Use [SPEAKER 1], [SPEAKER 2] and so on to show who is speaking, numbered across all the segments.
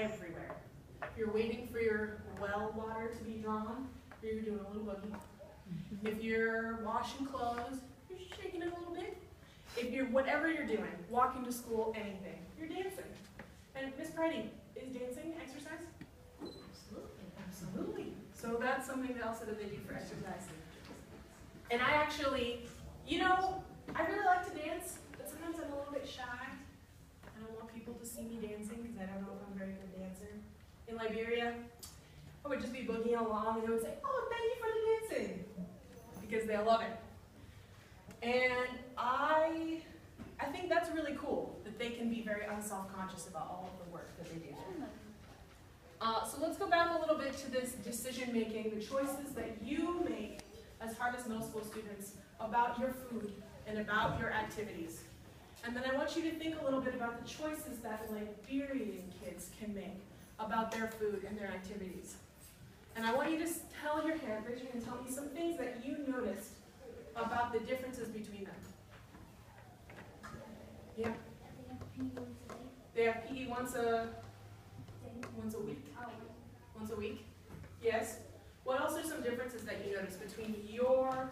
[SPEAKER 1] everywhere. If you're waiting for your well water to be drawn, you're doing a little boogie. If you're washing clothes, you're shaking it a little bit. If you're, whatever you're doing, walking to school, anything, you're dancing. And Miss Pridey, is dancing exercise? Absolutely. Absolutely. So that's something else that they do for exercise. And I actually, you know, I really like to dance, but sometimes I'm a little bit shy. I don't want people to see me dancing because I don't know if I'm a very good dancer. In Liberia, I would just be boogieing along and they would say, oh, thank you for the dancing, because they love it. And I think that's really cool, that they can be very unself-conscious about all of the work that they do. So let's go back a little bit to this decision-making, the choices that you make as Harvest Middle School students about your food and about your activities. And then I want you to think a little bit about the choices that Liberian kids can make about their food and their activities. And I want you to tell your hand, raise your hand, and tell me some things that you noticed about the differences between them. Yeah? They have PE once a week? Once a week? Yes? What else are some differences that you notice between your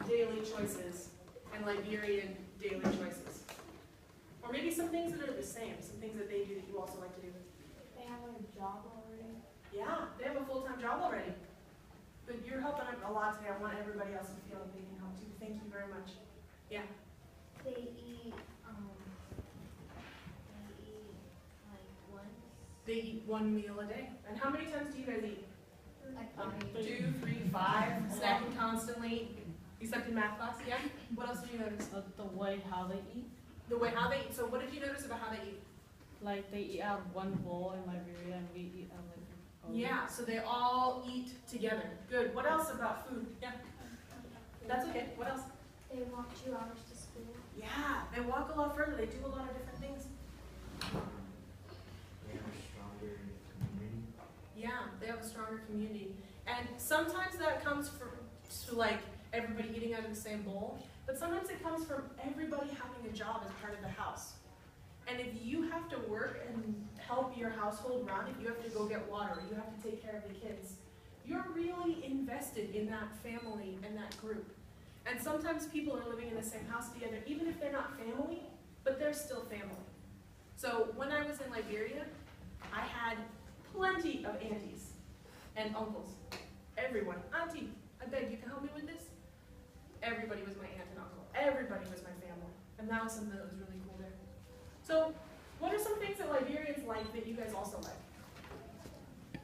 [SPEAKER 1] daily choices and Liberian daily choices? Or maybe some things that are the same, some things that they do that you also like to do.
[SPEAKER 2] They have a job already.
[SPEAKER 1] Yeah, they have a full-time job already. But you're helping a lot today. I want everybody else to feel like they can help too. Thank you very much. Yeah?
[SPEAKER 2] They eat like once.
[SPEAKER 1] They eat one meal a day. And how many times do you guys eat?
[SPEAKER 2] Like
[SPEAKER 1] 2, 3, 5, snacking constantly, except in math class, yeah? What else did you notice?
[SPEAKER 3] The way how they eat.
[SPEAKER 1] The way how they eat. So what did you notice about how they eat?
[SPEAKER 3] Like they eat out of one bowl in Liberia and we eat out like
[SPEAKER 1] Yeah, so they all eat together. Good. What else about food? Yeah. That's okay. What else?
[SPEAKER 2] They walk 2 hours to school.
[SPEAKER 1] Yeah, they walk a lot further. They do a lot of different things.
[SPEAKER 4] They have a stronger community.
[SPEAKER 1] Yeah, they have a stronger community. And sometimes that comes from everybody eating out of the same bowl, but sometimes it comes from everybody having a job as part of the house. And if you have to work and help your household run, if you have to go get water, you have to take care of the kids, you're really invested in that family and that group. And sometimes people are living in the same house together, even if they're not family, but they're still family. So when I was in Liberia, I had plenty of aunties and uncles. Everyone. Auntie, I beg you can help me with this? Everybody was my aunt and uncle. Everybody was my family. And that was something that was really cool there. So, what are some things that Liberians like that you guys also like?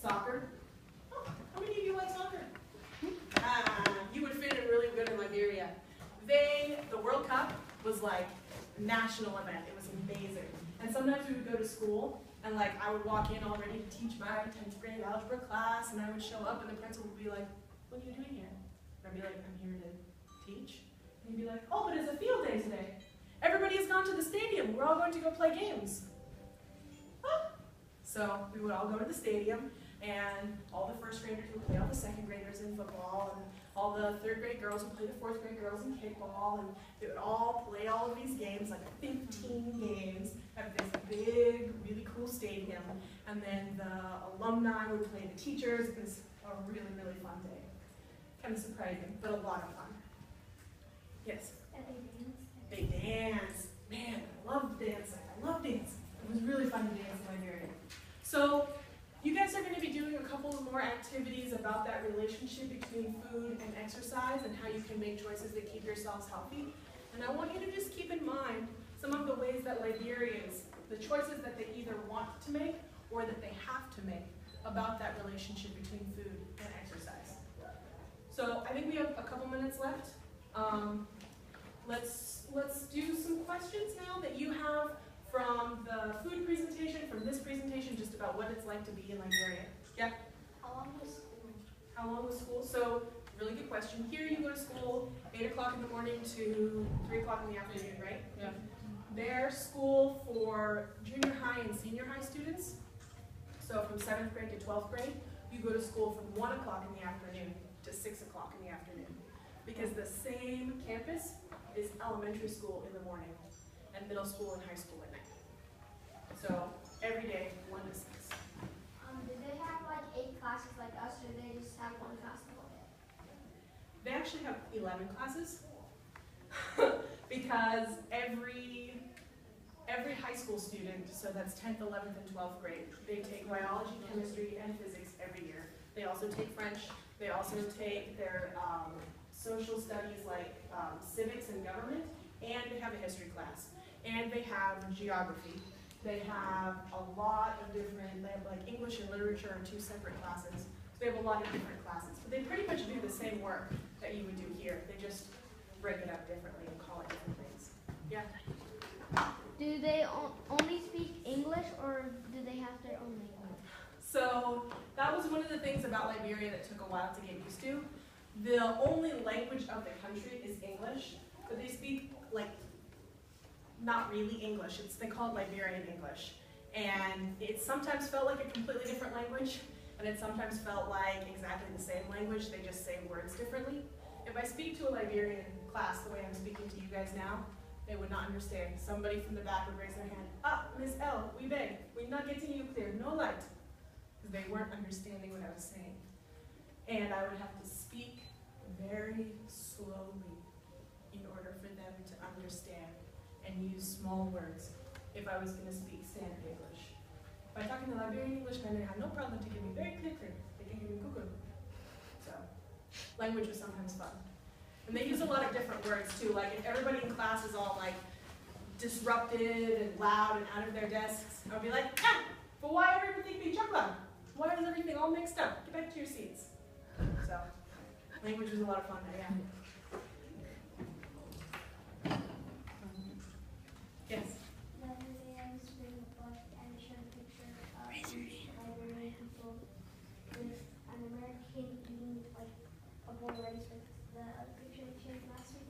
[SPEAKER 1] Soccer. Oh, how many of you like soccer? You would fit in really good in Liberia. The World Cup was like a national event. It was amazing. And sometimes we would go to school, and I would walk in all ready to teach my 10th grade algebra class, and I would show up, and the principal would be like, what are you doing here? And I'd be like, I'm here to teach. And he'd be like, oh, but it's a field day today. Everybody has gone to the stadium. We're all going to go play games. Ah. So we would all go to the stadium, and all the first graders would play all the second graders in football, and all the third grade girls would play the fourth grade girls in kickball, and they would all play all of these games, like 15 games, at this big, really cool stadium. And then the alumni would play the teachers. It was a really, really fun day. Kind of surprising, but a lot of fun. Yes?
[SPEAKER 2] And they dance.
[SPEAKER 1] They dance. Man, I love dancing. I love dancing. It was really fun to dance in Liberia. So, you guys are going to be doing a couple of more activities about that relationship between food and exercise and how you can make choices that keep yourselves healthy. And I want you to just keep in mind some of the ways that Liberians, the choices that they either want to make or that they have to make about that relationship between food and exercise. So, I think we have a couple minutes left. Let's do some questions now that you have from the food presentation, from this presentation, just about what it's like to be in Liberia. Yeah?
[SPEAKER 2] How long was school?
[SPEAKER 1] How long was school? So, really good question. Here you go to school 8 o'clock in the morning to 3 o'clock in the afternoon, right?
[SPEAKER 3] Yeah.
[SPEAKER 1] Their school for junior high and senior high students, so from 7th grade to 12th grade, you go to school from 1 o'clock in the afternoon to 6 o'clock in the afternoon. Because the same campus is elementary school in the morning and middle school and high school at night. So every day, 1 11 classes because every high school student, so that's 10th, 11th, and 12th grade, they take biology, chemistry, and physics every year. They also take French. They also take their social studies like civics and government, and they have a history class. And they have geography. They have a lot of different, they have like English and literature are 2 separate classes. So they have a lot of different classes. But they pretty much do the same work that you would do here. They just break it up differently and call it different things. Yeah?
[SPEAKER 2] Do they only speak English, or do they have their own language?
[SPEAKER 1] So that was one of the things about Liberia that took a while to get used to. The only language of the country is English, but they speak like not really English. They call it Liberian English. And it sometimes felt like a completely different language, and it sometimes felt like exactly the same language, they just say words differently. If I speak to a Liberian class the way I'm speaking to you guys now, they would not understand. Somebody from the back would raise their hand. Ah, Miss L, we beg. We're not getting you clear. No light. Because they weren't understanding what I was saying. And I would have to speak very slowly in order for them to understand and use small words if I was going to speak standard English. By talking to Liberian English, then they have no problem to give me very clear. They can give me cuckoo. So, language was sometimes fun. And they use a lot of different words too, like if everybody in class is all like disrupted and loud and out of their desks, I would be like, ah, but why everything be chocolate? Why is everything all mixed up? Get back to your seats. So, language was a lot of fun there, yeah. Yes?
[SPEAKER 2] The other day I was reading a book and it showed a picture of Liberian people with an American eating like a bowl rice with the picture I showed last week.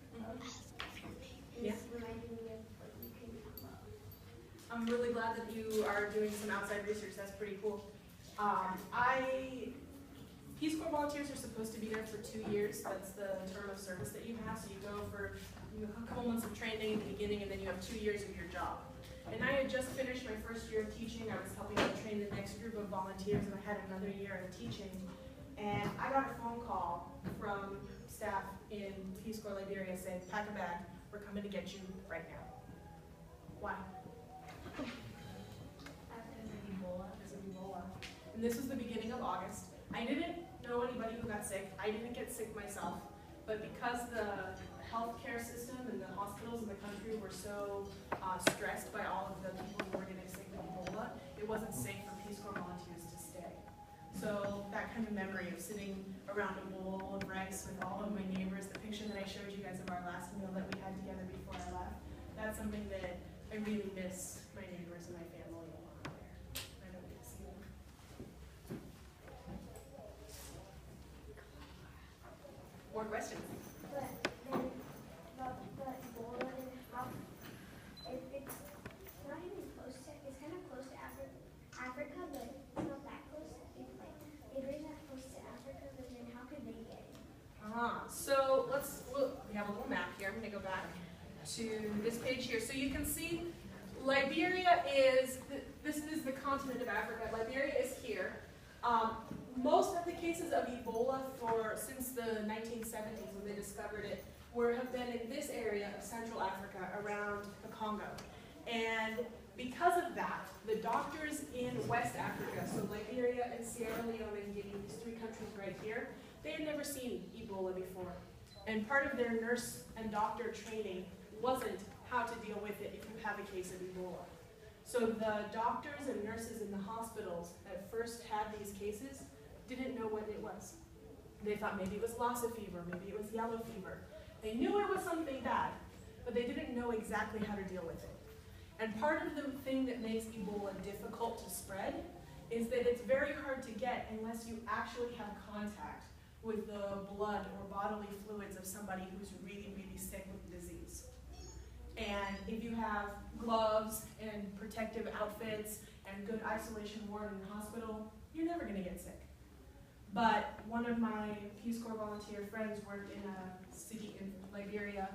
[SPEAKER 1] Yeah.
[SPEAKER 2] It's reminding me of what you can talk about.
[SPEAKER 1] I'm really glad that you are doing some outside research. That's pretty cool. Peace Corps volunteers are supposed to be there for 2 years. That's the term of service that you have. So you go for a couple months of training in the beginning, and then you have 2 years of your job. And I had just finished my first year of teaching. I was helping to train the next group of volunteers, and I had another year of teaching. And I got a phone call from staff in Peace Corps Liberia saying, pack a bag, we're coming to get you right now. Why? Because of Ebola. And this was the beginning of August. I didn't know anybody who got sick. I didn't get sick myself. But because the healthcare system and the hospitals in the country were so stressed by all of the people who were getting sick with Ebola, it wasn't safe for Peace Corps volunteers to stay. So that kind of memory of sitting around a bowl of rice with all of my neighbors, the picture that I showed you guys of our last meal that we had together before I left, that's something that I really miss my neighbors and my family a lot there. I don't get to see them. More questions?
[SPEAKER 2] But then about the Ebola and how it's not even close to, it's kind of close to Africa, but it's not that close. It's like Liberia's not close to Africa, but then how could they get it?
[SPEAKER 1] So we have a little map here. I'm going to go back to this page here. So you can see Liberia this is the continent of Africa. Liberia is here. Most of the cases of Ebola since the 1970s when they discovered it have been in this area of Central Africa around the Congo. And because of that, the doctors in West Africa, so Liberia and Sierra Leone and Guinea, these 3 countries right here, they had never seen Ebola before. And part of their nurse and doctor training wasn't how to deal with it if you have a case of Ebola. So the doctors and nurses in the hospitals that first had these cases didn't know what it was. They thought maybe it was Lassa fever, maybe it was yellow fever. They knew it was something bad, but they didn't know exactly how to deal with it. And part of the thing that makes Ebola difficult to spread is that it's very hard to get unless you actually have contact with the blood or bodily fluids of somebody who's really, really sick with the disease. And if you have gloves and protective outfits and good isolation ward in the hospital, you're never going to get sick. But one of my Peace Corps volunteer friends worked in a city in Liberia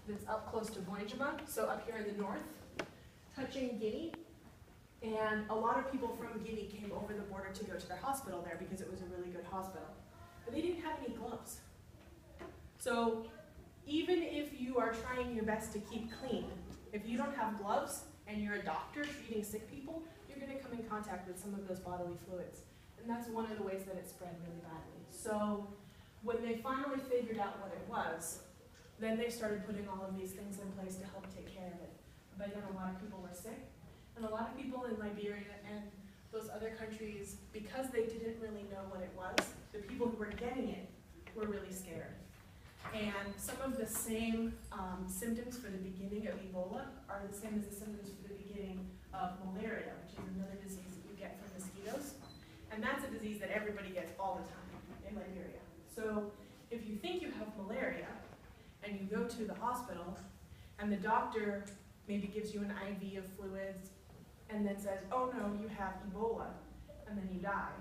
[SPEAKER 1] that's up close to Boyjama, so up here in the north, touching Guinea. And a lot of people from Guinea came over the border to go to their hospital there because it was a really good hospital. But they didn't have any gloves. So even if you are trying your best to keep clean, if you don't have gloves and you're a doctor treating sick people, you're going to come in contact with some of those bodily fluids. And that's one of the ways that it spread really badly. So when they finally figured out what it was, then they started putting all of these things in place to help take care of it. But then a lot of people were sick, and a lot of people in Liberia and those other countries, because they didn't really know what it was, the people who were getting it were really scared. And some of the same symptoms for the beginning of Ebola are the same as the symptoms for the beginning of malaria, which is another disease that you get from mosquitoes. And that's a disease that everybody gets all the time in Liberia. So if you think you have malaria and you go to the hospital and the doctor maybe gives you an IV of fluids and then says, oh no, you have Ebola, and then you die.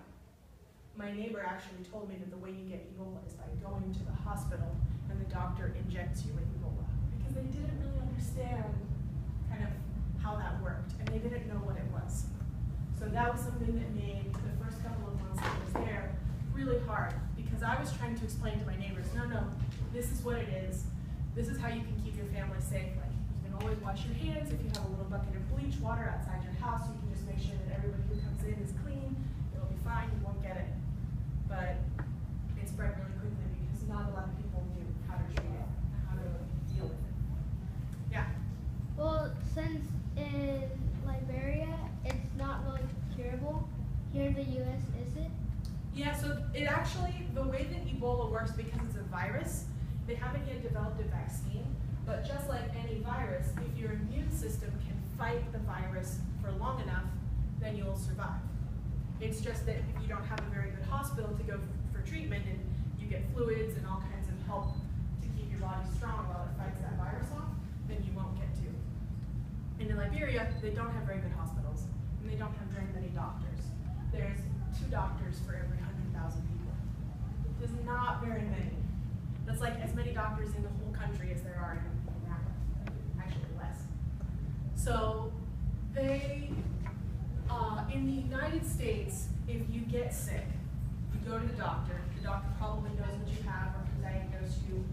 [SPEAKER 1] My neighbor actually told me that the way you get Ebola is by going to the hospital and the doctor injects you with Ebola, because they didn't really understand kind of how that worked, and they didn't know what it was. So that was something that made the first couple of months that I was there really hard, because I was trying to explain to my neighbors, no, this is what it is. This is how you can keep your family safe. Like, you can always wash your hands. If you have a little bucket of bleach water outside your house, you can just make sure that everybody who comes in is clean. It'll be fine, you won't get it. But it spread really quickly because not a lot of people knew how to treat it, how to deal with it. Yeah.
[SPEAKER 2] Well, since in Liberia it's not really curable, here in the U.S. is it?
[SPEAKER 1] Yeah, so it actually, the way that Ebola works, because it's a virus, they haven't yet developed a vaccine, but just like any virus, if your immune system can fight the virus for long enough, then you'll survive. It's just that if you don't have a very good hospital to go for treatment and you get fluids and all kinds of help to keep your body strong while it fights that virus off, then you won't get to. And in Liberia, they don't have very good hospitals, and they don't have very many doctors. There's 2 doctors for every 100,000 people. There's not very many. That's like as many doctors in the whole country as there are in America, actually less. So they, in the United States, if you get sick, you go to the doctor probably knows what you have or can diagnose you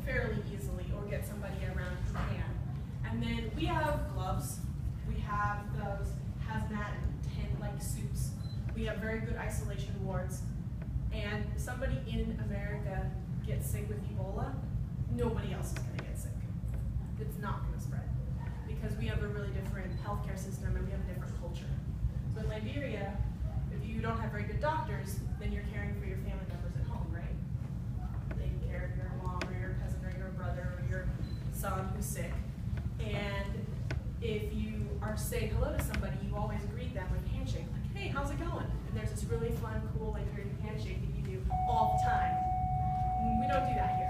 [SPEAKER 1] fairly easily, or get somebody around who can. And then we have gloves, we have those hazmat tent-like suits, we have very good isolation wards, and somebody in America gets sick with Ebola, nobody else is going to get sick. It's not going to spread, because we have a really different healthcare system and we have a different culture. So in Liberia, if you don't have very good doctors, then you're caring for your family members at home, right? Taking care of your mom or your cousin or your brother or your son who's sick. And if you are saying hello to somebody, you always greet them with a handshake, like, hey, how's it going? And there's this really fun, cool Liberian handshake that you do all the time. We don't do that here.